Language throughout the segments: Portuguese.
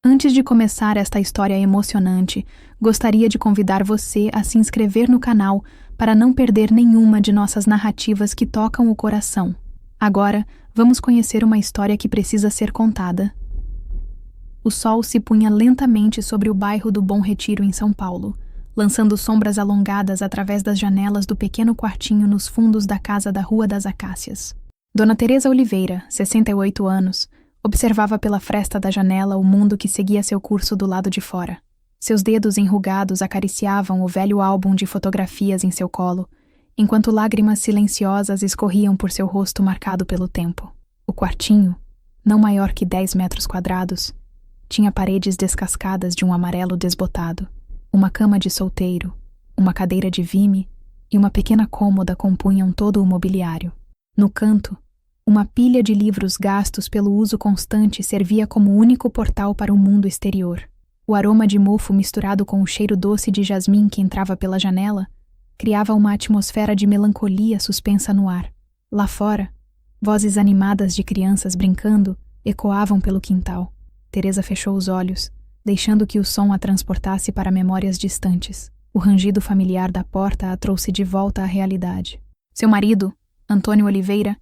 Antes de começar esta história emocionante, gostaria de convidar você a se inscrever no canal para não perder nenhuma de nossas narrativas que tocam o coração. Agora, vamos conhecer uma história que precisa ser contada. O sol se punha lentamente sobre o bairro do Bom Retiro em São Paulo, lançando sombras alongadas através das janelas do pequeno quartinho nos fundos da casa da Rua das Acácias. Dona Teresa Oliveira, 68 anos, observava pela fresta da janela o mundo que seguia seu curso do lado de fora. Seus dedos enrugados acariciavam o velho álbum de fotografias em seu colo, enquanto lágrimas silenciosas escorriam por seu rosto marcado pelo tempo. O quartinho, não maior que 10 metros quadrados, tinha paredes descascadas de um amarelo desbotado, uma cama de solteiro, uma cadeira de vime e uma pequena cômoda compunham todo o mobiliário. No canto, uma pilha de livros gastos pelo uso constante servia como único portal para o mundo exterior. O aroma de mofo misturado com o cheiro doce de jasmim que entrava pela janela criava uma atmosfera de melancolia suspensa no ar. Lá fora, vozes animadas de crianças brincando ecoavam pelo quintal. Teresa fechou os olhos, deixando que o som a transportasse para memórias distantes. O rangido familiar da porta a trouxe de volta à realidade. Seu marido, Antônio Oliveira,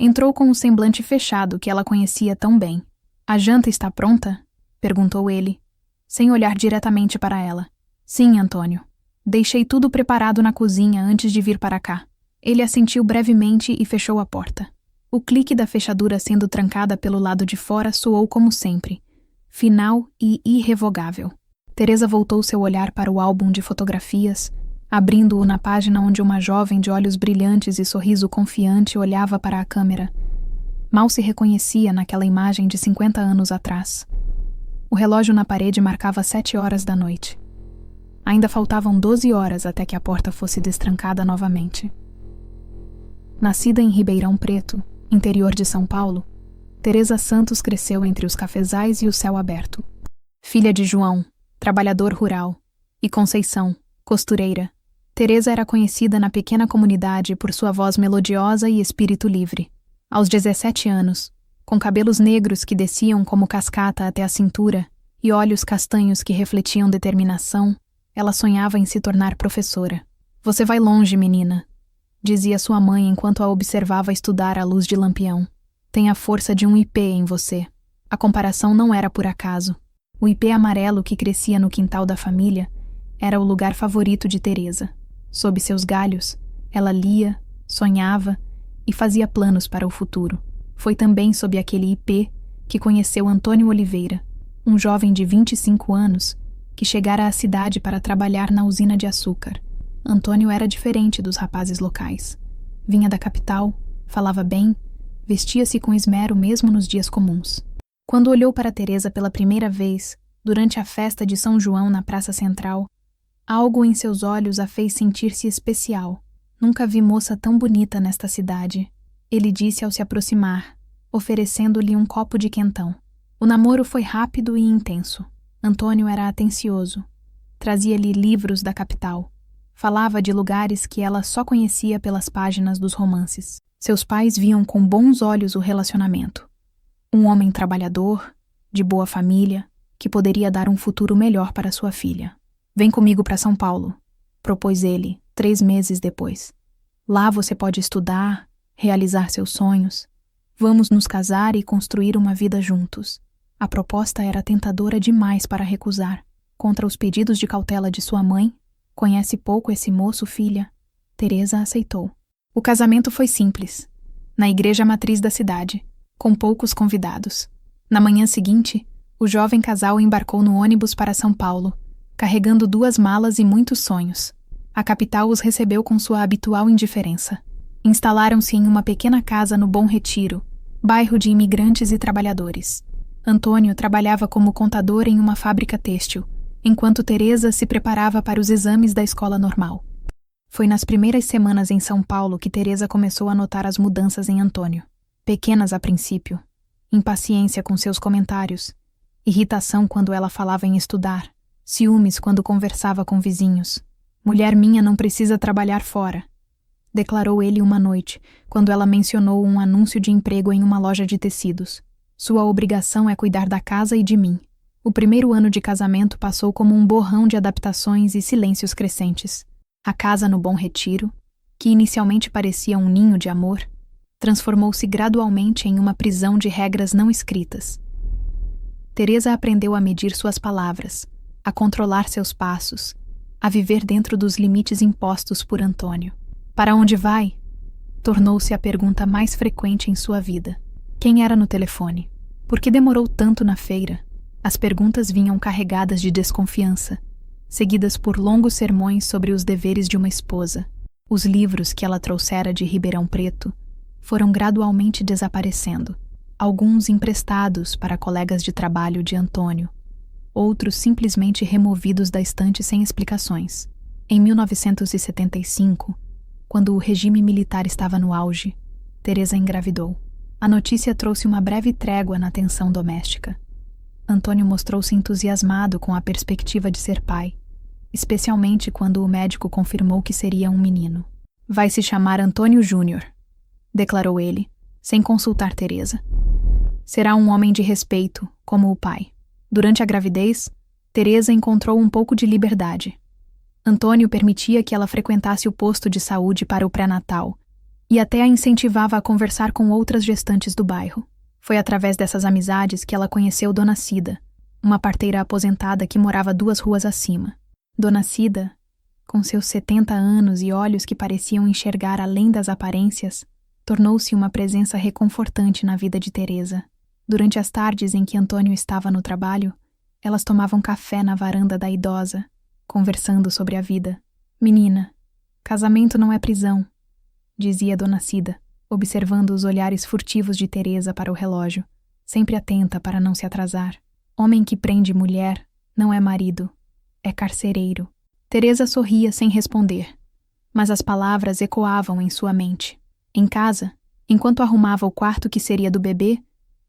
entrou com um semblante fechado que ela conhecia tão bem. "A janta está pronta?" perguntou ele, sem olhar diretamente para ela. "Sim, Antônio. Deixei tudo preparado na cozinha antes de vir para cá." Ele assentiu brevemente e fechou a porta. O clique da fechadura sendo trancada pelo lado de fora soou como sempre, final e irrevogável. Teresa voltou seu olhar para o álbum de fotografias, abrindo-o na página onde uma jovem de olhos brilhantes e sorriso confiante olhava para a câmera. Mal se reconhecia naquela imagem de 50 anos atrás. O relógio na parede marcava 7 horas da noite. Ainda faltavam 12 horas até que a porta fosse destrancada novamente. Nascida em Ribeirão Preto, interior de São Paulo, Teresa Santos cresceu entre os cafezais e o céu aberto. Filha de João, trabalhador rural, e Conceição, costureira, Teresa era conhecida na pequena comunidade por sua voz melodiosa e espírito livre. Aos 17 anos, com cabelos negros que desciam como cascata até a cintura e olhos castanhos que refletiam determinação, ela sonhava em se tornar professora. "Você vai longe, menina", dizia sua mãe enquanto a observava estudar à luz de lampião. "Tem a força de um ipê em você." A comparação não era por acaso. O ipê amarelo que crescia no quintal da família era o lugar favorito de Teresa. Sob seus galhos, ela lia, sonhava e fazia planos para o futuro. Foi também sob aquele ipê que conheceu Antônio Oliveira, um jovem de 25 anos que chegara à cidade para trabalhar na usina de açúcar. Antônio era diferente dos rapazes locais. Vinha da capital, falava bem, vestia-se com esmero mesmo nos dias comuns. Quando olhou para Teresa pela primeira vez, durante a festa de São João na Praça Central, algo em seus olhos a fez sentir-se especial. "Nunca vi moça tão bonita nesta cidade", ele disse ao se aproximar, oferecendo-lhe um copo de quentão. O namoro foi rápido e intenso. Antônio era atencioso. Trazia-lhe livros da capital. Falava de lugares que ela só conhecia pelas páginas dos romances. Seus pais viam com bons olhos o relacionamento. Um homem trabalhador, de boa família, que poderia dar um futuro melhor para sua filha. "Vem comigo para São Paulo", propôs ele, 3 meses depois. "Lá você pode estudar, realizar seus sonhos. Vamos nos casar e construir uma vida juntos." A proposta era tentadora demais para recusar. Contra os pedidos de cautela de sua mãe, "Conhece pouco esse moço, filha?", Teresa aceitou. O casamento foi simples, na igreja matriz da cidade, com poucos convidados. Na manhã seguinte, o jovem casal embarcou no ônibus para São Paulo, carregando 2 malas e muitos sonhos. A capital os recebeu com sua habitual indiferença. Instalaram-se em uma pequena casa no Bom Retiro, bairro de imigrantes e trabalhadores. Antônio trabalhava como contador em uma fábrica têxtil, enquanto Teresa se preparava para os exames da escola normal. Foi nas primeiras semanas em São Paulo que Teresa começou a notar as mudanças em Antônio. Pequenas a princípio, impaciência com seus comentários, irritação quando ela falava em estudar, ciúmes quando conversava com vizinhos. "Mulher minha não precisa trabalhar fora", declarou ele uma noite, quando ela mencionou um anúncio de emprego em uma loja de tecidos. "Sua obrigação é cuidar da casa e de mim." O primeiro ano de casamento passou como um borrão de adaptações e silêncios crescentes. A casa no Bom Retiro, que inicialmente parecia um ninho de amor, transformou-se gradualmente em uma prisão de regras não escritas. Teresa aprendeu a medir suas palavras, a controlar seus passos, a viver dentro dos limites impostos por Antônio. Para onde vai? Tornou-se a pergunta mais frequente em sua vida. Quem era no telefone? Por que demorou tanto na feira? As perguntas vinham carregadas de desconfiança, seguidas por longos sermões sobre os deveres de uma esposa. Os livros que ela trouxera de Ribeirão Preto foram gradualmente desaparecendo, alguns emprestados para colegas de trabalho de Antônio, outros simplesmente removidos da estante sem explicações. Em 1975, quando o regime militar estava no auge, Teresa engravidou. A notícia trouxe uma breve trégua na tensão doméstica. Antônio mostrou-se entusiasmado com a perspectiva de ser pai, especialmente quando o médico confirmou que seria um menino. Vai se chamar Antônio Júnior, declarou ele, sem consultar Teresa. Será um homem de respeito, como o pai. Durante a gravidez, Teresa encontrou um pouco de liberdade. Antônio permitia que ela frequentasse o posto de saúde para o pré-natal e até a incentivava a conversar com outras gestantes do bairro. Foi através dessas amizades que ela conheceu Dona Cida, uma parteira aposentada que morava 2 ruas acima. Dona Cida, com seus 70 anos e olhos que pareciam enxergar além das aparências, tornou-se uma presença reconfortante na vida de Teresa. Durante as tardes em que Antônio estava no trabalho, elas tomavam café na varanda da idosa, conversando sobre a vida. Menina, casamento não é prisão, dizia Dona Cida, observando os olhares furtivos de Teresa para o relógio, sempre atenta para não se atrasar. Homem que prende mulher não é marido, é carcereiro. Teresa sorria sem responder, mas as palavras ecoavam em sua mente. Em casa, enquanto arrumava o quarto que seria do bebê,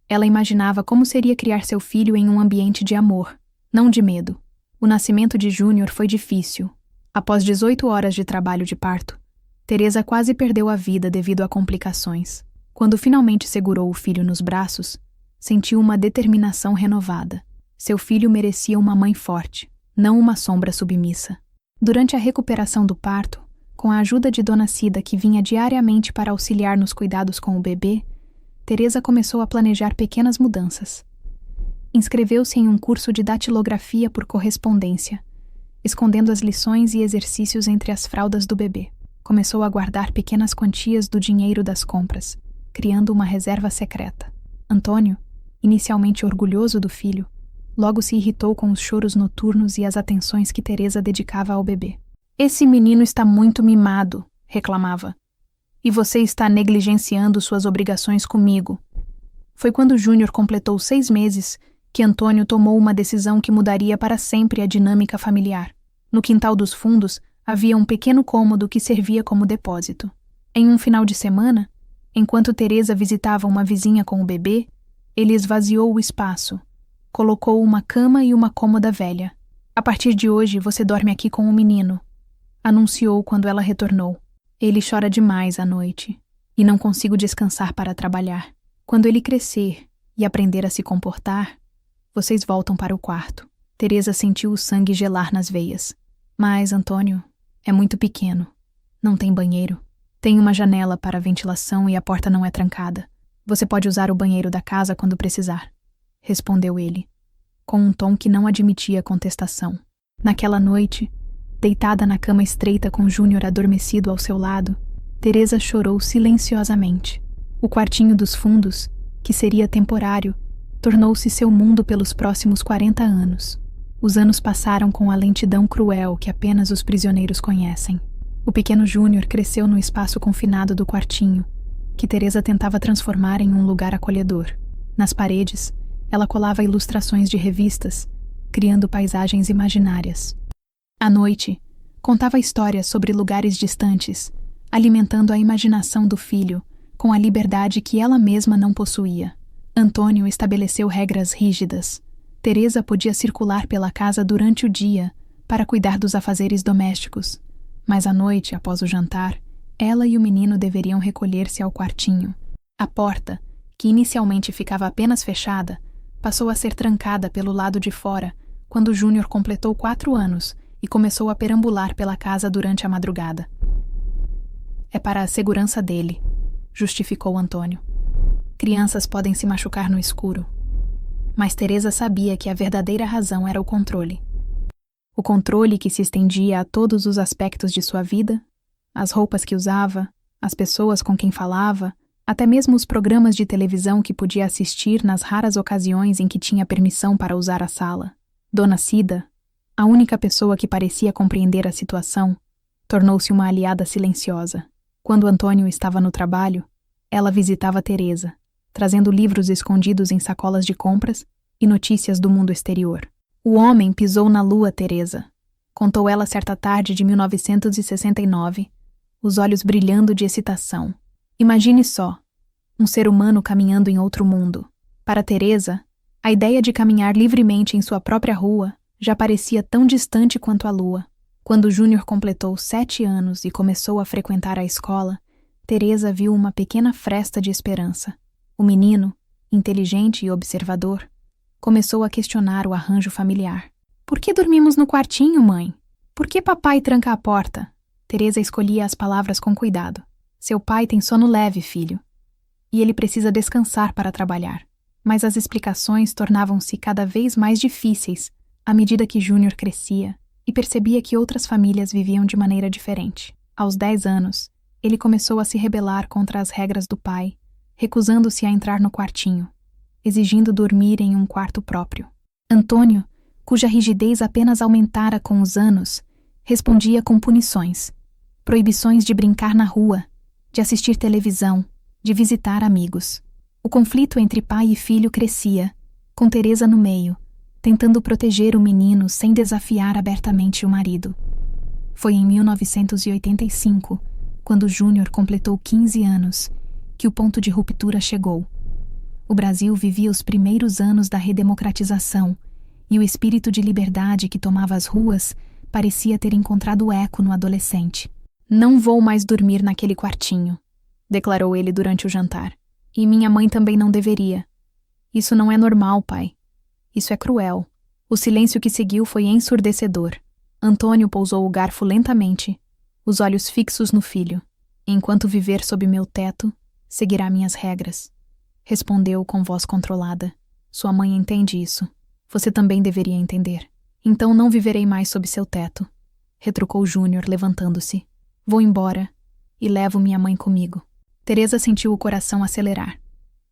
ela imaginava como seria criar seu filho em um ambiente de amor, não de medo. O nascimento de Júnior foi difícil. Após 18 horas de trabalho de parto, Teresa quase perdeu a vida devido a complicações. Quando finalmente segurou o filho nos braços, sentiu uma determinação renovada. Seu filho merecia uma mãe forte, não uma sombra submissa. Durante a recuperação do parto, com a ajuda de Dona Cida, que vinha diariamente para auxiliar nos cuidados com o bebê, Teresa começou a planejar pequenas mudanças. Inscreveu-se em um curso de datilografia por correspondência, escondendo as lições e exercícios entre as fraldas do bebê. Começou a guardar pequenas quantias do dinheiro das compras, criando uma reserva secreta. Antônio, inicialmente orgulhoso do filho, logo se irritou com os choros noturnos e as atenções que Teresa dedicava ao bebê. Esse menino está muito mimado, reclamava. E você está negligenciando suas obrigações comigo. Foi quando Júnior completou 6 meses que Antônio tomou uma decisão que mudaria para sempre a dinâmica familiar. No quintal dos fundos havia um pequeno cômodo que servia como depósito. Em um final de semana, enquanto Teresa visitava uma vizinha com o bebê, ele esvaziou o espaço. Colocou uma cama e uma cômoda velha. A partir de hoje você dorme aqui com o menino, anunciou quando ela retornou. Ele chora demais à noite, e não consigo descansar para trabalhar. Quando ele crescer e aprender a se comportar, vocês voltam para o quarto. Teresa sentiu o sangue gelar nas veias. Mas, Antônio, é muito pequeno. Não tem banheiro. Tem uma janela para ventilação e a porta não é trancada. Você pode usar o banheiro da casa quando precisar, respondeu ele, com um tom que não admitia contestação. Naquela noite, deitada na cama estreita com Júnior adormecido ao seu lado, Teresa chorou silenciosamente. O quartinho dos fundos, que seria temporário, tornou-se seu mundo pelos próximos 40 anos. Os anos passaram com a lentidão cruel que apenas os prisioneiros conhecem. O pequeno Júnior cresceu no espaço confinado do quartinho, que Teresa tentava transformar em um lugar acolhedor. Nas paredes, ela colava ilustrações de revistas, criando paisagens imaginárias. À noite, contava histórias sobre lugares distantes, alimentando a imaginação do filho com a liberdade que ela mesma não possuía. Antônio estabeleceu regras rígidas. Teresa podia circular pela casa durante o dia para cuidar dos afazeres domésticos, mas à noite, após o jantar, ela e o menino deveriam recolher-se ao quartinho. A porta, que inicialmente ficava apenas fechada, Passou a ser trancada pelo lado de fora quando Júnior completou 4 anos e começou a perambular pela casa durante a madrugada. É para a segurança dele, justificou Antônio. Crianças podem se machucar no escuro. Mas Teresa sabia que a verdadeira razão era o controle. O controle que se estendia a todos os aspectos de sua vida, as roupas que usava, as pessoas com quem falava, até mesmo os programas de televisão que podia assistir nas raras ocasiões em que tinha permissão para usar a sala. Dona Cida, a única pessoa que parecia compreender a situação, tornou-se uma aliada silenciosa. Quando Antônio estava no trabalho, ela visitava Teresa, trazendo livros escondidos em sacolas de compras e notícias do mundo exterior. O homem pisou na lua, Teresa, contou ela certa tarde de 1969, os olhos brilhando de excitação. Imagine só, um ser humano caminhando em outro mundo. Para Teresa, a ideia de caminhar livremente em sua própria rua já parecia tão distante quanto a lua. Quando Júnior completou 7 anos e começou a frequentar a escola, Teresa viu uma pequena fresta de esperança. O menino, inteligente e observador, começou a questionar o arranjo familiar. Por que dormimos no quartinho, mãe? Por que papai tranca a porta? Teresa escolhia as palavras com cuidado. Seu pai tem sono leve, filho, e ele precisa descansar para trabalhar. Mas as explicações tornavam-se cada vez mais difíceis à medida que Júnior crescia e percebia que outras famílias viviam de maneira diferente. Aos 10 anos, ele começou a se rebelar contra as regras do pai, recusando-se a entrar no quartinho, exigindo dormir em um quarto próprio. Antônio, cuja rigidez apenas aumentara com os anos, respondia com punições, proibições de brincar na rua, de assistir televisão, de visitar amigos. O conflito entre pai e filho crescia, com Teresa no meio, tentando proteger o menino sem desafiar abertamente o marido. Foi em 1985, quando Júnior completou 15 anos, que o ponto de ruptura chegou. O Brasil vivia os primeiros anos da redemocratização e o espírito de liberdade que tomava as ruas parecia ter encontrado eco no adolescente. Não vou mais dormir naquele quartinho, declarou ele durante o jantar. E minha mãe também não deveria. Isso não é normal, pai. Isso é cruel. O silêncio que seguiu foi ensurdecedor. Antônio pousou o garfo lentamente, os olhos fixos no filho. Enquanto viver sob meu teto, seguirá minhas regras. Respondeu com voz controlada. Sua mãe entende isso. Você também deveria entender. Então não viverei mais sob seu teto, retrucou Júnior, levantando-se. Vou embora e levo minha mãe comigo. Teresa sentiu o coração acelerar.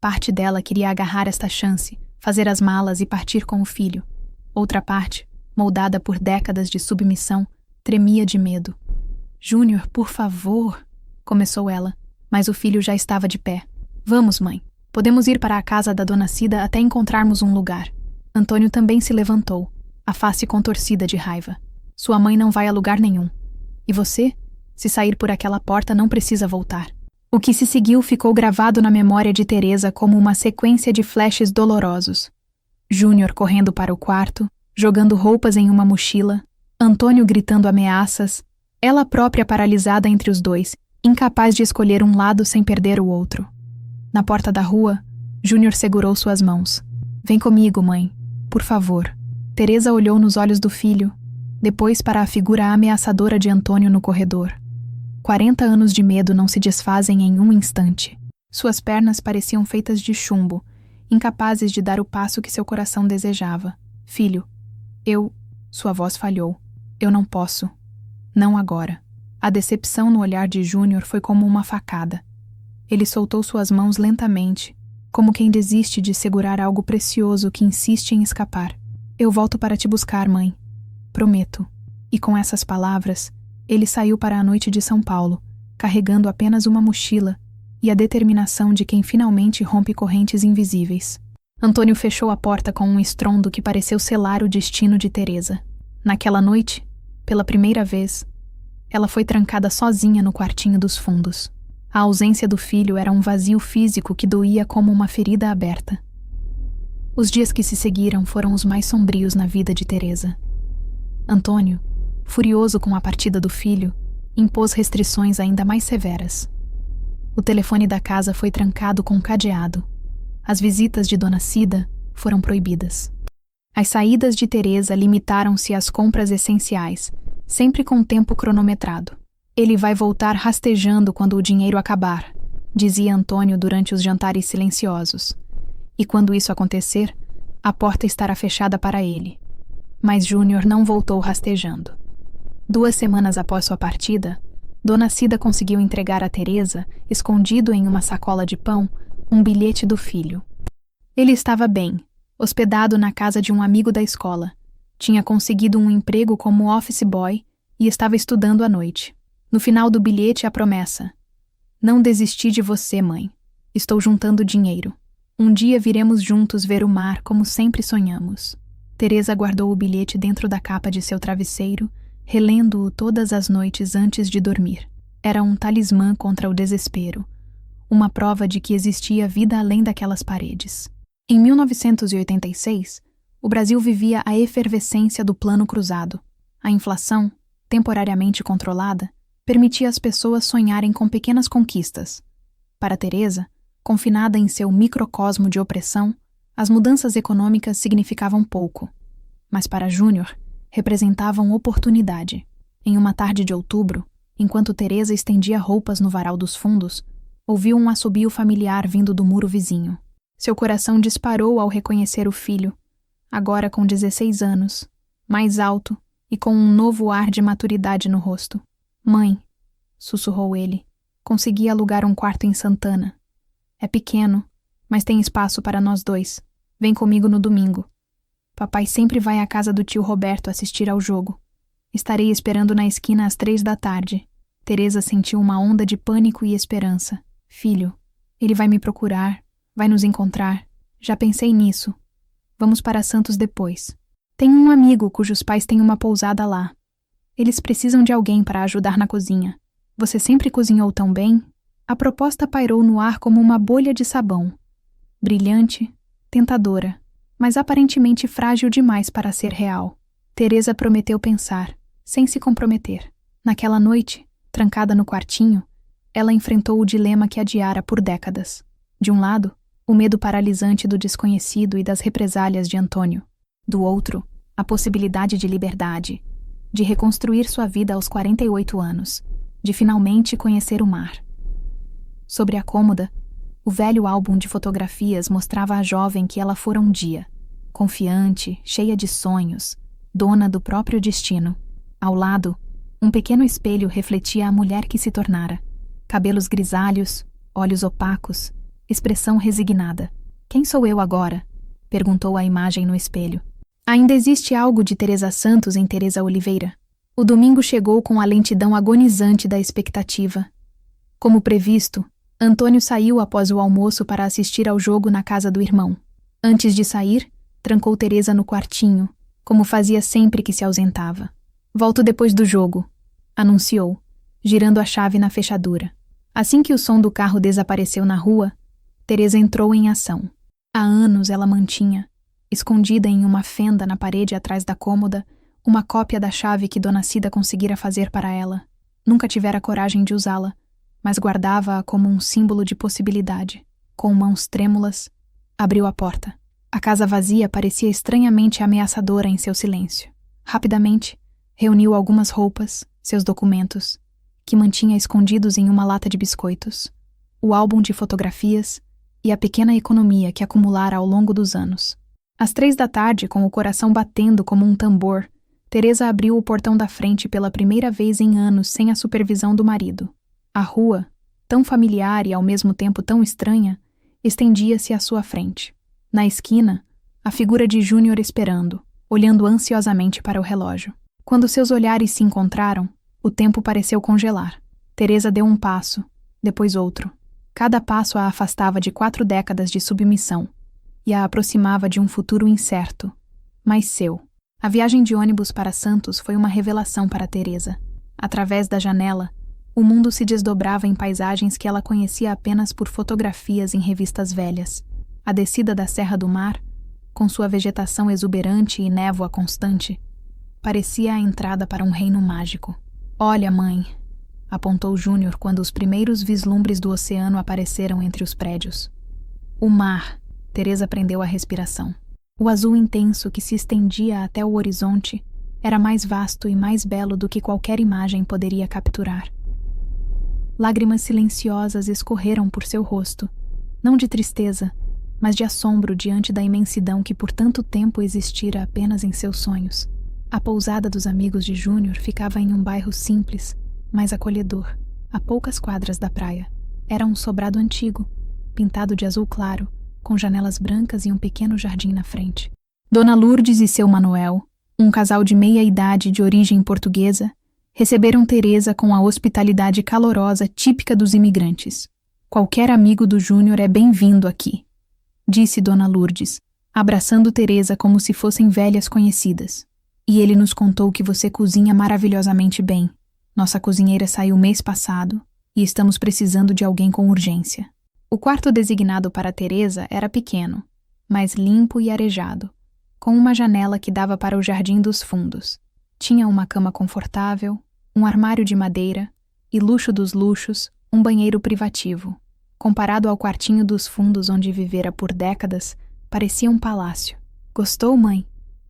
Parte dela queria agarrar esta chance, fazer as malas e partir com o filho. Outra parte, moldada por décadas de submissão, tremia de medo. Júnior, por favor, começou ela, mas o filho já estava de pé. Vamos, mãe. Podemos ir para a casa da Dona Cida até encontrarmos um lugar. Antônio também se levantou, a face contorcida de raiva. Sua mãe não vai a lugar nenhum. E você? Se sair por aquela porta, não precisa voltar. O que se seguiu ficou gravado na memória de Teresa como uma sequência de flashes dolorosos. Júnior correndo para o quarto, jogando roupas em uma mochila, Antônio gritando ameaças, ela própria paralisada entre os dois, incapaz de escolher um lado sem perder o outro. Na porta da rua, Júnior segurou suas mãos. Vem comigo, mãe, por favor. Teresa olhou nos olhos do filho, depois para a figura ameaçadora de Antônio no corredor. 40 anos de medo não se desfazem em um instante. Suas pernas pareciam feitas de chumbo, incapazes de dar o passo que seu coração desejava. Filho, Sua voz falhou. Eu não posso. Não agora. A decepção no olhar de Júnior foi como uma facada. Ele soltou suas mãos lentamente, como quem desiste de segurar algo precioso que insiste em escapar. Eu volto para te buscar, mãe. Prometo. E com essas palavras, ele saiu para a noite de São Paulo, carregando apenas uma mochila e a determinação de quem finalmente rompe correntes invisíveis. Antônio fechou a porta com um estrondo que pareceu selar o destino de Teresa. Naquela noite, pela primeira vez, ela foi trancada sozinha no quartinho dos fundos. A ausência do filho era um vazio físico que doía como uma ferida aberta. Os dias que se seguiram foram os mais sombrios na vida de Teresa. Antônio, furioso com a partida do filho, impôs restrições ainda mais severas. O telefone da casa foi trancado com cadeado. As visitas de Dona Cida foram proibidas. As saídas de Teresa limitaram-se às compras essenciais, sempre com tempo cronometrado. Ele vai voltar rastejando quando o dinheiro acabar, dizia Antônio durante os jantares silenciosos. E quando isso acontecer, a porta estará fechada para ele. Mas Júnior não voltou rastejando. 2 semanas após sua partida, Dona Cida conseguiu entregar a Teresa, escondido em uma sacola de pão, um bilhete do filho. Ele estava bem, hospedado na casa de um amigo da escola. Tinha conseguido um emprego como office boy e estava estudando à noite. No final do bilhete, a promessa: "Não desisti de você, mãe. Estou juntando dinheiro. Um dia viremos juntos ver o mar como sempre sonhamos." Teresa guardou o bilhete dentro da capa de seu travesseiro, relendo-o todas as noites antes de dormir. Era um talismã contra o desespero, uma prova de que existia vida além daquelas paredes. Em 1986, o Brasil vivia a efervescência do Plano Cruzado. A inflação, temporariamente controlada, permitia às pessoas sonharem com pequenas conquistas. Para Teresa, confinada em seu microcosmo de opressão, as mudanças econômicas significavam pouco. Mas para Júnior, representavam oportunidade. Em uma tarde de outubro, enquanto Teresa estendia roupas no varal dos fundos, ouviu um assobio familiar vindo do muro vizinho. Seu coração disparou ao reconhecer o filho, agora com 16 anos, mais alto e com um novo ar de maturidade no rosto. "Mãe", sussurrou ele, "consegui alugar um quarto em Santana. É pequeno, mas tem espaço para nós 2. Vem comigo no domingo. Papai sempre vai à casa do tio Roberto assistir ao jogo. Estarei esperando na esquina às 3 da tarde. Teresa sentiu uma onda de pânico e esperança. "Filho, ele vai me procurar, vai nos encontrar. Já pensei nisso. Vamos para Santos depois. Tenho um amigo cujos pais têm uma pousada lá. Eles precisam de alguém para ajudar na cozinha. Você sempre cozinhou tão bem?" A proposta pairou no ar como uma bolha de sabão. Brilhante, tentadora, mas aparentemente frágil demais para ser real. Teresa prometeu pensar, sem se comprometer. Naquela noite, trancada no quartinho, ela enfrentou o dilema que adiara por décadas. De um lado, o medo paralisante do desconhecido e das represálias de Antônio. Do outro, a possibilidade de liberdade, de reconstruir sua vida aos 48 anos, de finalmente conhecer o mar. Sobre a cômoda, o velho álbum de fotografias mostrava a jovem que ela fora um dia, confiante, cheia de sonhos, dona do próprio destino. Ao lado, um pequeno espelho refletia a mulher que se tornara. Cabelos grisalhos, olhos opacos, expressão resignada. "Quem sou eu agora?" perguntou a imagem no espelho. Ainda existe algo de Teresa Santos em Teresa Oliveira. O domingo chegou com a lentidão agonizante da expectativa. Como previsto, Antônio saiu após o almoço para assistir ao jogo na casa do irmão. Antes de sair, trancou Teresa no quartinho, como fazia sempre que se ausentava. "Volto depois do jogo", anunciou, girando a chave na fechadura. Assim que o som do carro desapareceu na rua, Teresa entrou em ação. Há anos ela mantinha, escondida em uma fenda na parede atrás da cômoda, uma cópia da chave que Dona Cida conseguira fazer para ela. Nunca tivera coragem de usá-la, mas guardava-a como um símbolo de possibilidade. Com mãos trêmulas, abriu a porta. A casa vazia parecia estranhamente ameaçadora em seu silêncio. Rapidamente, reuniu algumas roupas, seus documentos, que mantinha escondidos em uma lata de biscoitos, o álbum de fotografias e a pequena economia que acumulara ao longo dos anos. Às 3 da tarde, com o coração batendo como um tambor, Teresa abriu o portão da frente pela primeira vez em anos sem a supervisão do marido. A rua, tão familiar e ao mesmo tempo tão estranha, estendia-se à sua frente. Na esquina, a figura de Júnior esperando, olhando ansiosamente para o relógio. Quando seus olhares se encontraram, o tempo pareceu congelar. Teresa deu um passo, depois outro. Cada passo a afastava de 4 décadas de submissão e a aproximava de um futuro incerto, mas seu. A viagem de ônibus para Santos foi uma revelação para Teresa. Através da janela, o mundo se desdobrava em paisagens que ela conhecia apenas por fotografias em revistas velhas. A descida da Serra do Mar, com sua vegetação exuberante e névoa constante, parecia a entrada para um reino mágico. "Olha, mãe", apontou Júnior quando os primeiros vislumbres do oceano apareceram entre os prédios. "O mar", Teresa prendeu a respiração. O azul intenso que se estendia até o horizonte era mais vasto e mais belo do que qualquer imagem poderia capturar. Lágrimas silenciosas escorreram por seu rosto, não de tristeza, mas de assombro diante da imensidão que por tanto tempo existira apenas em seus sonhos. A pousada dos amigos de Júnior ficava em um bairro simples, mas acolhedor, a poucas quadras da praia. Era um sobrado antigo, pintado de azul claro, com janelas brancas e um pequeno jardim na frente. Dona Lourdes e seu Manuel, um casal de meia-idade de origem portuguesa, receberam Teresa com a hospitalidade calorosa típica dos imigrantes. Qualquer amigo do Júnior é bem-vindo aqui, disse Dona Lourdes, abraçando Teresa como se fossem velhas conhecidas. E ele nos contou que você cozinha maravilhosamente bem. Nossa cozinheira saiu mês passado e estamos precisando de alguém com urgência. O quarto designado para Teresa era pequeno, mas limpo e arejado, com uma janela que dava para o jardim dos fundos. Tinha uma cama confortável, um armário de madeira e, luxo dos luxos, um banheiro privativo. Comparado ao quartinho dos fundos onde vivera por décadas, parecia um palácio. Gostou, mãe?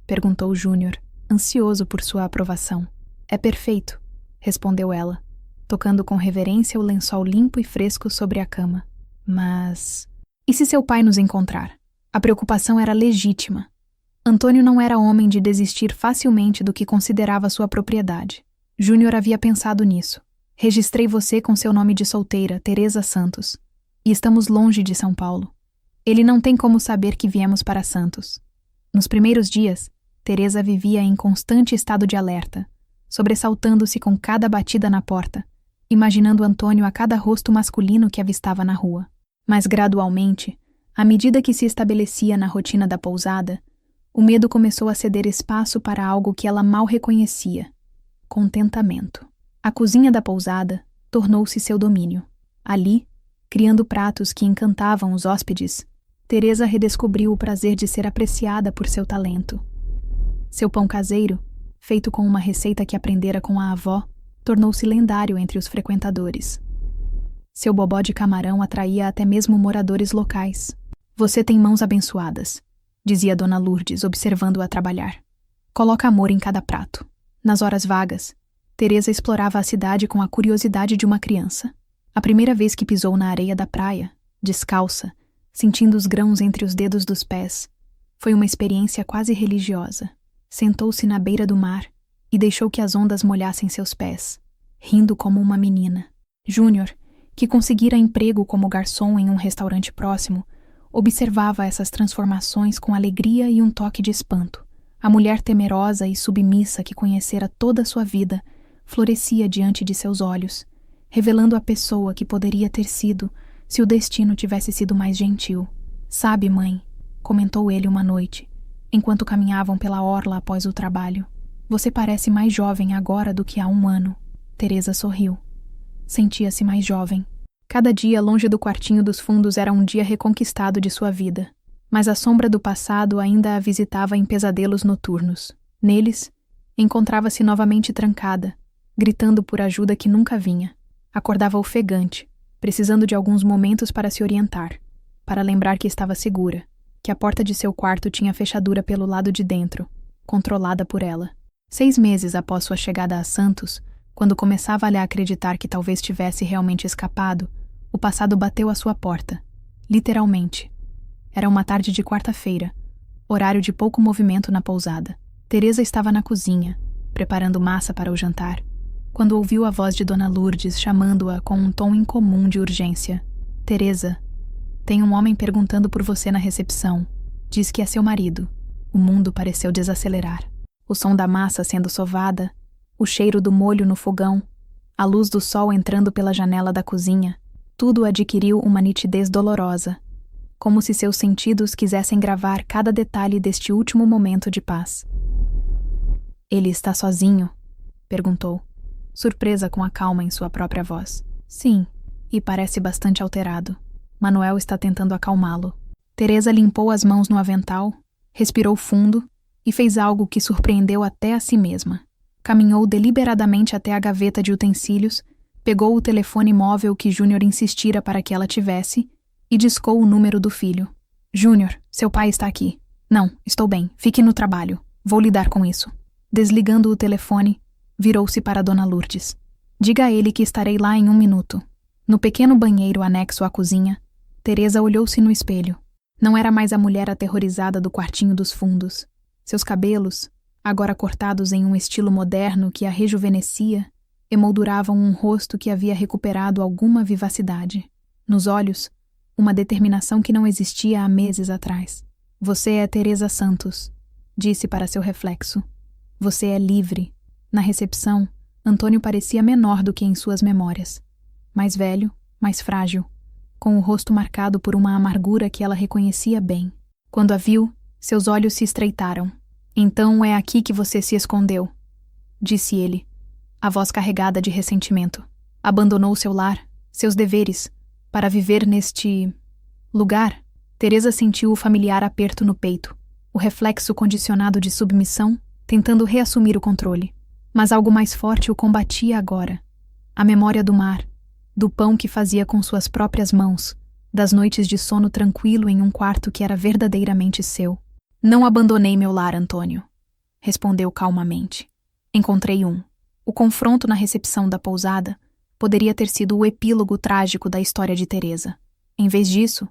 Perguntou Júnior, ansioso por sua aprovação. É perfeito, respondeu ela, tocando com reverência o lençol limpo e fresco sobre a cama. Mas... e se seu pai nos encontrar? A preocupação era legítima. Antônio não era homem de desistir facilmente do que considerava sua propriedade. Júnior havia pensado nisso. Registrei você com seu nome de solteira, Teresa Santos. E estamos longe de São Paulo. Ele não tem como saber que viemos para Santos. Nos primeiros dias, Teresa vivia em constante estado de alerta, sobressaltando-se com cada batida na porta, imaginando Antônio a cada rosto masculino que avistava na rua. Mas gradualmente, à medida que se estabelecia na rotina da pousada, o medo começou a ceder espaço para algo que ela mal reconhecia: contentamento. A cozinha da pousada tornou-se seu domínio. Ali, criando pratos que encantavam os hóspedes, Teresa redescobriu o prazer de ser apreciada por seu talento. Seu pão caseiro, feito com uma receita que aprendera com a avó, tornou-se lendário entre os frequentadores. Seu bobó de camarão atraía até mesmo moradores locais. Você tem mãos abençoadas, dizia Dona Lourdes, observando-a trabalhar. Coloca amor em cada prato. Nas horas vagas, Teresa explorava a cidade com a curiosidade de uma criança. A primeira vez que pisou na areia da praia, descalça, sentindo os grãos entre os dedos dos pés, foi uma experiência quase religiosa. Sentou-se na beira do mar e deixou que as ondas molhassem seus pés, rindo como uma menina. Júnior, que conseguira emprego como garçom em um restaurante próximo, observava essas transformações com alegria e um toque de espanto. A mulher temerosa e submissa que conhecera toda a sua vida florescia diante de seus olhos, revelando a pessoa que poderia ter sido se o destino tivesse sido mais gentil. Sabe, mãe, comentou ele uma noite, enquanto caminhavam pela orla após o trabalho, você parece mais jovem agora do que há um ano. Teresa sorriu. Sentia-se mais jovem. Cada dia longe do quartinho dos fundos era um dia reconquistado de sua vida, mas a sombra do passado ainda a visitava em pesadelos noturnos. Neles, encontrava-se novamente trancada, gritando por ajuda que nunca vinha. Acordava ofegante, precisando de alguns momentos para se orientar, para lembrar que estava segura, que a porta de seu quarto tinha fechadura pelo lado de dentro, controlada por ela. 6 meses após sua chegada a Santos, quando começava a lhe acreditar que talvez tivesse realmente escapado, o passado bateu à sua porta, literalmente. Era uma tarde de quarta-feira, horário de pouco movimento na pousada. Teresa estava na cozinha, preparando massa para o jantar, quando ouviu a voz de Dona Lourdes chamando-a com um tom incomum de urgência. Teresa, tem um homem perguntando por você na recepção. Diz que é seu marido. O mundo pareceu desacelerar. O som da massa sendo sovada, o cheiro do molho no fogão, a luz do sol entrando pela janela da cozinha, tudo adquiriu uma nitidez dolorosa, como se seus sentidos quisessem gravar cada detalhe deste último momento de paz. Ele está sozinho? Perguntou, surpresa com a calma em sua própria voz. Sim, e parece bastante alterado. Manuel está tentando acalmá-lo. Teresa limpou as mãos no avental, respirou fundo e fez algo que surpreendeu até a si mesma. Caminhou deliberadamente até a gaveta de utensílios, pegou o telefone móvel que Júnior insistira para que ela tivesse e discou o número do filho. Júnior, seu pai está aqui. Não, estou bem. Fique no trabalho. Vou lidar com isso. Desligando o telefone, virou-se para Dona Lourdes. Diga a ele que estarei lá em 1 minuto. No pequeno banheiro anexo à cozinha, Teresa olhou-se no espelho. Não era mais a mulher aterrorizada do quartinho dos fundos. Seus cabelos, agora cortados em um estilo moderno que a rejuvenescia, emolduravam um rosto que havia recuperado alguma vivacidade. Nos olhos, uma determinação que não existia há meses atrás. Você é Teresa Santos, disse para seu reflexo. Você é livre. Na recepção, Antônio parecia menor do que em suas memórias. Mais velho, mais frágil, com o rosto marcado por uma amargura que ela reconhecia bem. Quando a viu, seus olhos se estreitaram. Então é aqui que você se escondeu, disse ele, a voz carregada de ressentimento. Abandonou seu lar, seus deveres, para viver neste lugar. Teresa sentiu o familiar aperto no peito, o reflexo condicionado de submissão, tentando reassumir o controle. Mas algo mais forte o combatia agora. A memória do mar, do pão que fazia com suas próprias mãos, das noites de sono tranquilo em um quarto que era verdadeiramente seu. Não abandonei meu lar, Antônio, respondeu calmamente. Encontrei um. O confronto na recepção da pousada poderia ter sido o epílogo trágico da história de Teresa. Em vez disso,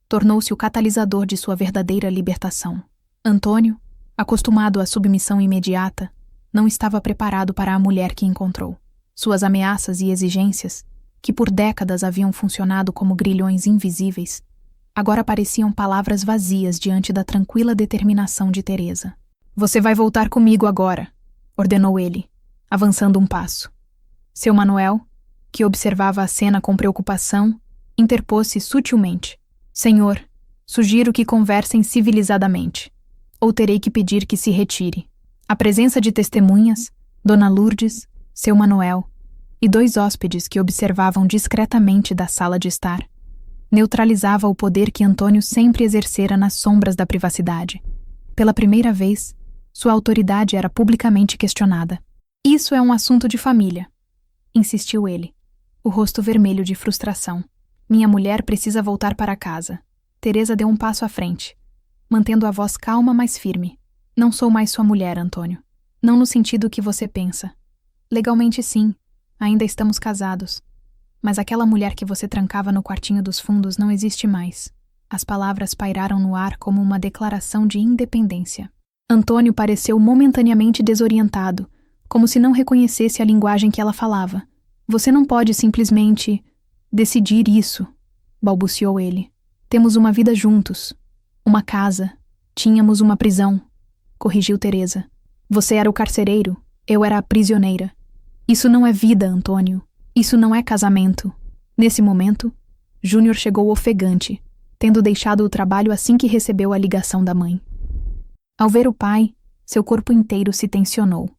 tornou-se o catalisador de sua verdadeira libertação. Antônio, acostumado à submissão imediata, não estava preparado para a mulher que encontrou. Suas ameaças e exigências, que por décadas haviam funcionado como grilhões invisíveis, agora pareciam palavras vazias diante da tranquila determinação de Teresa. Você vai voltar comigo agora, ordenou ele, avançando um passo. Seu Manuel, que observava a cena com preocupação, interpôs-se sutilmente. Senhor, sugiro que conversem civilizadamente, ou terei que pedir que se retire. A presença de testemunhas, Dona Lourdes, seu Manuel e 2 hóspedes que observavam discretamente da sala de estar, neutralizava o poder que Antônio sempre exercera nas sombras da privacidade. Pela primeira vez, sua autoridade era publicamente questionada. Isso é um assunto de família, insistiu ele, o rosto vermelho de frustração. Minha mulher precisa voltar para casa. Teresa deu um passo à frente, mantendo a voz calma, mas firme. Não sou mais sua mulher, Antônio. Não no sentido que você pensa. Legalmente sim, ainda estamos casados. Mas aquela mulher que você trancava no quartinho dos fundos não existe mais. As palavras pairaram no ar como uma declaração de independência. Antônio pareceu momentaneamente desorientado, como se não reconhecesse a linguagem que ela falava. Você não pode simplesmente decidir isso, balbuciou ele. Temos uma vida juntos, uma casa, tínhamos uma prisão, corrigiu Teresa. Você era o carcereiro, eu era a prisioneira. Isso não é vida, Antônio. Isso não é casamento. Nesse momento, Júnior chegou ofegante, tendo deixado o trabalho assim que recebeu a ligação da mãe. Ao ver o pai, seu corpo inteiro se tensionou,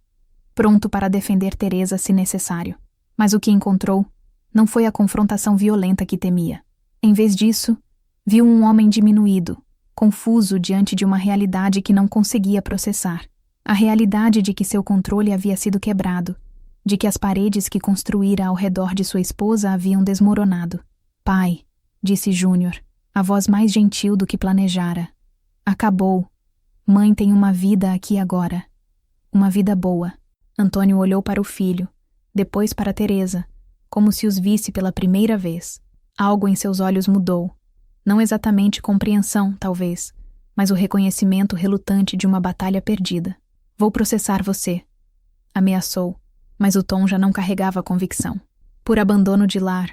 pronto para defender Teresa se necessário. Mas o que encontrou não foi a confrontação violenta que temia. Em vez disso, viu um homem diminuído, confuso diante de uma realidade que não conseguia processar. A realidade de que seu controle havia sido quebrado, de que as paredes que construíra ao redor de sua esposa haviam desmoronado. Pai, disse Júnior, a voz mais gentil do que planejara. Acabou. Mãe tem uma vida aqui agora. Uma vida boa. Antônio olhou para o filho, depois para Teresa, como se os visse pela primeira vez. Algo em seus olhos mudou. Não exatamente compreensão, talvez, mas o reconhecimento relutante de uma batalha perdida. Vou processar você, ameaçou, mas o tom já não carregava convicção. Por abandono de lar,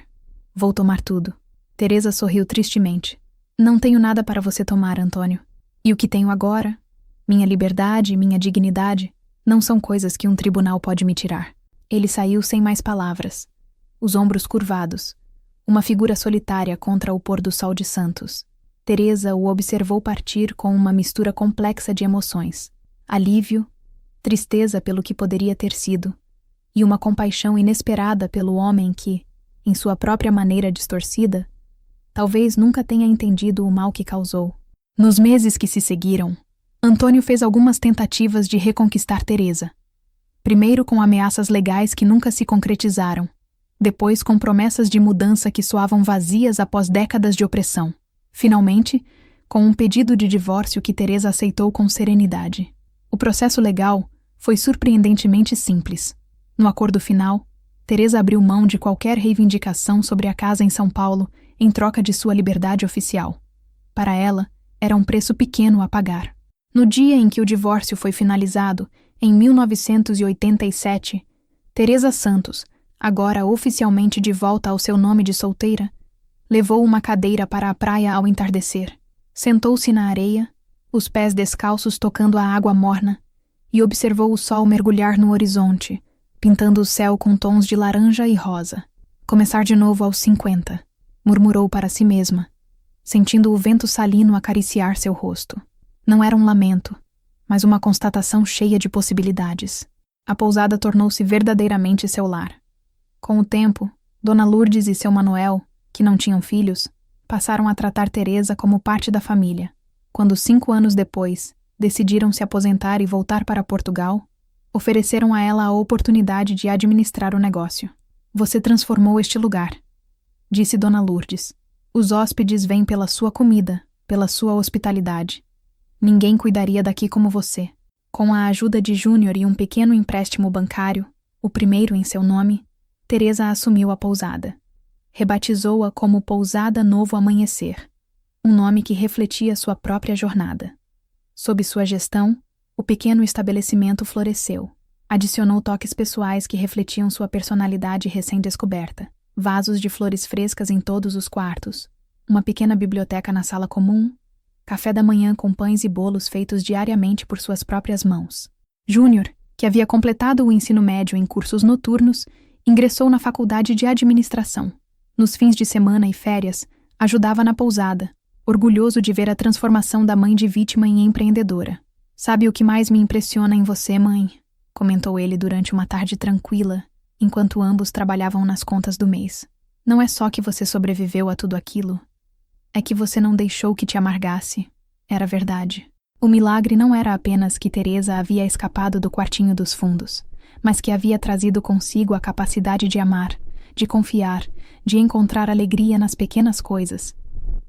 vou tomar tudo. Teresa sorriu tristemente. Não tenho nada para você tomar, Antônio. E o que tenho agora, minha liberdade e minha dignidade, não são coisas que um tribunal pode me tirar. Ele saiu sem mais palavras, os ombros curvados, uma figura solitária contra o pôr do sol de Santos. Teresa o observou partir com uma mistura complexa de emoções. Alívio, tristeza pelo que poderia ter sido, e uma compaixão inesperada pelo homem que, em sua própria maneira distorcida, talvez nunca tenha entendido o mal que causou. Nos meses que se seguiram, Antônio fez algumas tentativas de reconquistar Teresa. Primeiro com ameaças legais que nunca se concretizaram, depois com promessas de mudança que soavam vazias após décadas de opressão. Finalmente, com um pedido de divórcio que Teresa aceitou com serenidade. O processo legal foi surpreendentemente simples. No acordo final, Teresa abriu mão de qualquer reivindicação sobre a casa em São Paulo em troca de sua liberdade oficial. Para ela, era um preço pequeno a pagar. No dia em que o divórcio foi finalizado, em 1987, Teresa Santos, agora oficialmente de volta ao seu nome de solteira, levou uma cadeira para a praia ao entardecer. Sentou-se na areia, os pés descalços tocando a água morna, e observou o sol mergulhar no horizonte, pintando o céu com tons de laranja e rosa. Começar de novo aos 50, murmurou para si mesma, sentindo o vento salino acariciar seu rosto. Não era um lamento, mas uma constatação cheia de possibilidades. A pousada tornou-se verdadeiramente seu lar. Com o tempo, Dona Lourdes e seu Manuel, que não tinham filhos, passaram a tratar Teresa como parte da família. Quando 5 anos depois, decidiram se aposentar e voltar para Portugal, ofereceram a ela a oportunidade de administrar o negócio. Você transformou este lugar, disse Dona Lourdes. Os hóspedes vêm pela sua comida, pela sua hospitalidade. Ninguém cuidaria daqui como você. Com a ajuda de Júnior e um pequeno empréstimo bancário, o primeiro em seu nome, Teresa assumiu a pousada. Rebatizou-a como Pousada Novo Amanhecer, um nome que refletia sua própria jornada. Sob sua gestão, o pequeno estabelecimento floresceu. Adicionou toques pessoais que refletiam sua personalidade recém-descoberta. Vasos de flores frescas em todos os quartos, uma pequena biblioteca na sala comum, café da manhã com pães e bolos feitos diariamente por suas próprias mãos. Júnior, que havia completado o ensino médio em cursos noturnos, ingressou na faculdade de administração. Nos fins de semana e férias, ajudava na pousada, orgulhoso de ver a transformação da mãe de vítima em empreendedora. Sabe o que mais me impressiona em você, mãe? Comentou ele durante uma tarde tranquila, enquanto ambos trabalhavam nas contas do mês. Não é só que você sobreviveu a tudo aquilo, é que você não deixou que te amargasse. Era verdade. O milagre não era apenas que Teresa havia escapado do quartinho dos fundos, mas que havia trazido consigo a capacidade de amar, de confiar, de encontrar alegria nas pequenas coisas.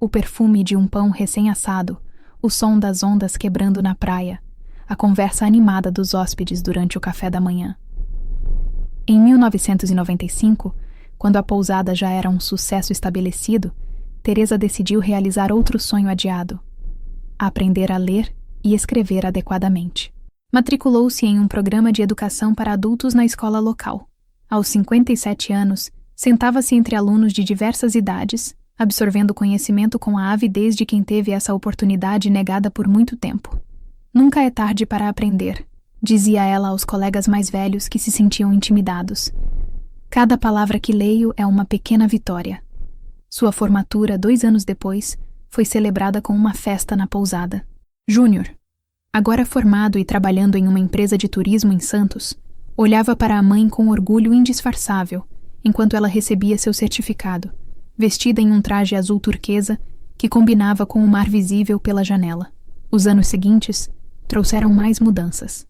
O perfume de um pão recém-assado, o som das ondas quebrando na praia, a conversa animada dos hóspedes durante o café da manhã. Em 1995, quando a pousada já era um sucesso estabelecido, Teresa decidiu realizar outro sonho adiado: aprender a ler e escrever adequadamente. Matriculou-se em um programa de educação para adultos na escola local. Aos 57 anos, sentava-se entre alunos de diversas idades, absorvendo conhecimento com a avidez de quem teve essa oportunidade negada por muito tempo. Nunca é tarde para aprender, dizia ela aos colegas mais velhos que se sentiam intimidados. Cada palavra que leio é uma pequena vitória. Sua formatura, 2 anos depois, foi celebrada com uma festa na pousada. Júnior, agora formado e trabalhando em uma empresa de turismo em Santos, olhava para a mãe com orgulho indisfarçável, enquanto ela recebia seu certificado, vestida em um traje azul turquesa que combinava com o mar visível pela janela. Os anos seguintes trouxeram mais mudanças.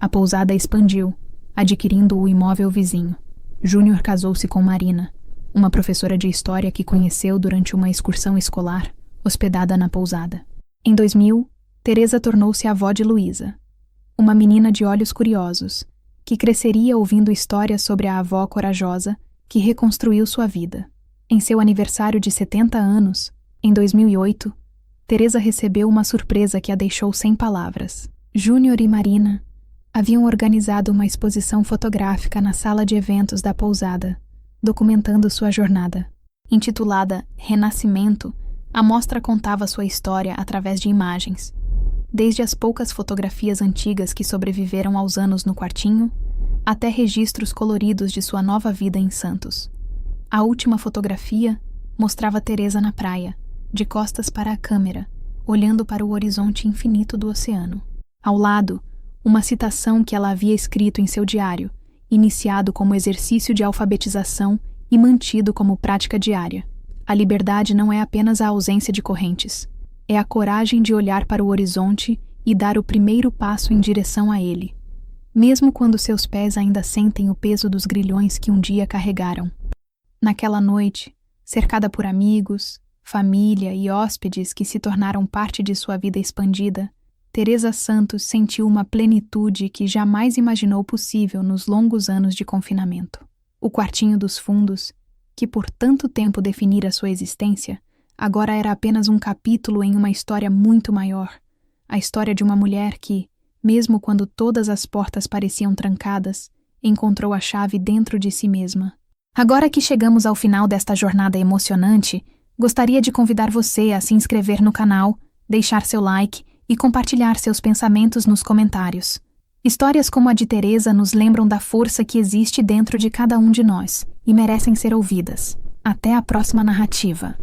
A pousada expandiu, adquirindo o imóvel vizinho. Júnior casou-se com Marina, uma professora de história que conheceu durante uma excursão escolar, hospedada na pousada. Em 2000, Teresa tornou-se avó de Luísa, uma menina de olhos curiosos, que cresceria ouvindo histórias sobre a avó corajosa que reconstruiu sua vida. Em seu aniversário de 70 anos, em 2008, Teresa recebeu uma surpresa que a deixou sem palavras. Júnior e Marina haviam organizado uma exposição fotográfica na sala de eventos da pousada, documentando sua jornada. Intitulada Renascimento, a mostra contava sua história através de imagens, desde as poucas fotografias antigas que sobreviveram aos anos no quartinho, até registros coloridos de sua nova vida em Santos. A última fotografia mostrava Teresa na praia, de costas para a câmera, olhando para o horizonte infinito do oceano. Ao lado, uma citação que ela havia escrito em seu diário, iniciado como exercício de alfabetização e mantido como prática diária. A liberdade não é apenas a ausência de correntes, é a coragem de olhar para o horizonte e dar o primeiro passo em direção a ele, mesmo quando seus pés ainda sentem o peso dos grilhões que um dia carregaram. Naquela noite, cercada por amigos, família e hóspedes que se tornaram parte de sua vida expandida, Teresa Santos sentiu uma plenitude que jamais imaginou possível nos longos anos de confinamento. O quartinho dos fundos, que por tanto tempo definira sua existência, agora era apenas um capítulo em uma história muito maior, a história de uma mulher que, mesmo quando todas as portas pareciam trancadas, encontrou a chave dentro de si mesma. Agora que chegamos ao final desta jornada emocionante, gostaria de convidar você a se inscrever no canal, deixar seu like e compartilhar seus pensamentos nos comentários. Histórias como a de Teresa nos lembram da força que existe dentro de cada um de nós e merecem ser ouvidas. Até a próxima narrativa.